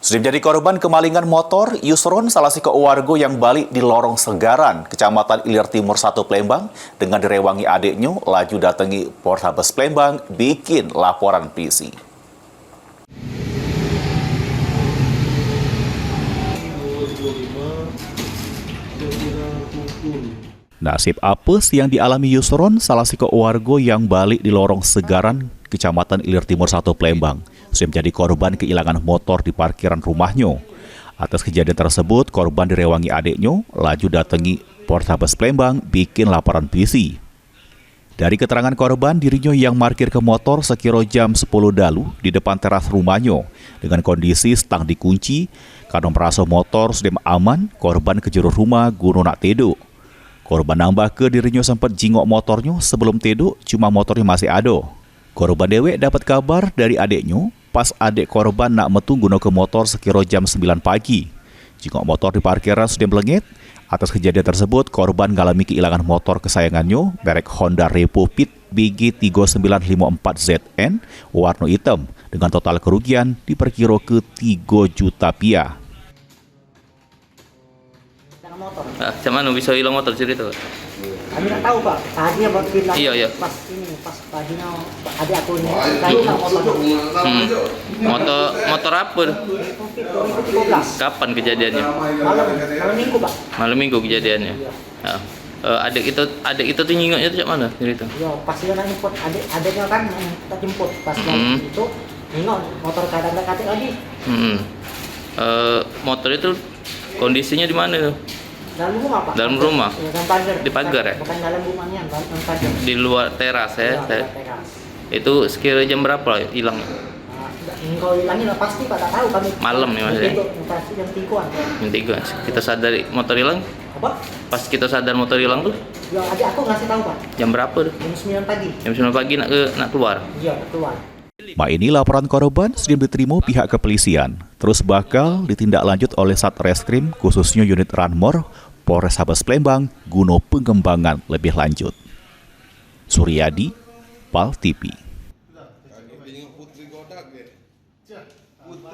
Sudah menjadi korban kemalingan motor, Yusron salah si warga yang balik di Lorong Segaran, Kecamatan Ilir Timur 1 Palembang, dengan direwangi adiknya, laju datangi Polrestabes Palembang, bikin laporan polisi. Nasib apes yang dialami Yusron, salah si warga yang balik di Lorong Segaran, Kecamatan Ilir Timur 1 Palembang, sudah menjadi korban kehilangan motor di parkiran rumahnya. Atas kejadian tersebut, korban direwangi adiknya, laju datangi Polrestabes Palembang, bikin laporan polisi. Dari keterangan korban, dirinya yang parkir ke motor sekira jam 10 dalu di depan teras rumahnya, dengan kondisi stang dikunci, karena merasa motor sudah aman, korban ke jero rumah guna nak tidur. Korban nambah ke dirinya sempat jingok motornya sebelum tidur, cuma motornya masih ada. Korban dewek dapat kabar dari adiknya pas adik korban nak metu guna ke motor sekira jam 9 pagi. Jingok motor di parkiran sudah melengit. Atas kejadian tersebut, korban mengalami kehilangan motor kesayangannya, merek Honda Repo Pit BG3954ZN, warna hitam, dengan total kerugian diperkira ke 3 juta rupiah. Cuman bisa hilang motor cerita. Kami nggak tahu Pak, tadi buat bilang Iya. pas tadi ada aku ini, tahu nggak Motor apa? 2013. Kapan kejadiannya? Malam minggu Pak. Malam minggu kejadiannya. Ya. Adik itu tuh nyingoknya tuh mana cerita? Ya pas dia nak jemput adiknya kan kita jemput pas itu nyingok motor kadang nggak katik lagi. Motor itu kondisinya di mana tuh? Dalam rumah Pak. Dalam rumah? Ya, dalam pagar. Di pagar ya? Bukan dalam rumahnya, dalam pagar. Di luar teras ya? Luar teras. Itu sekira jam berapa hilangnya? Kalau hilangnya lah pasti Pak, tak tahu kami. Malam nih Mas ya? Pasti jam 3-an. Jam 3. Kita sadar motor hilang? Apa? Pas kita sadar motor hilang tuh? Ya adik aku ngasih tahu Pak. Jam berapa tuh? Jam 9 pagi. Jam 9 pagi nak keluar? Iya, keluar. Ini laporan korban sudah diterima pihak kepolisian, terus bakal ditindaklanjut oleh Satreskrim, khususnya unit Ranmor, Polrestabes Palembang, guna pengembangan lebih lanjut. Suryadi, PAL TV.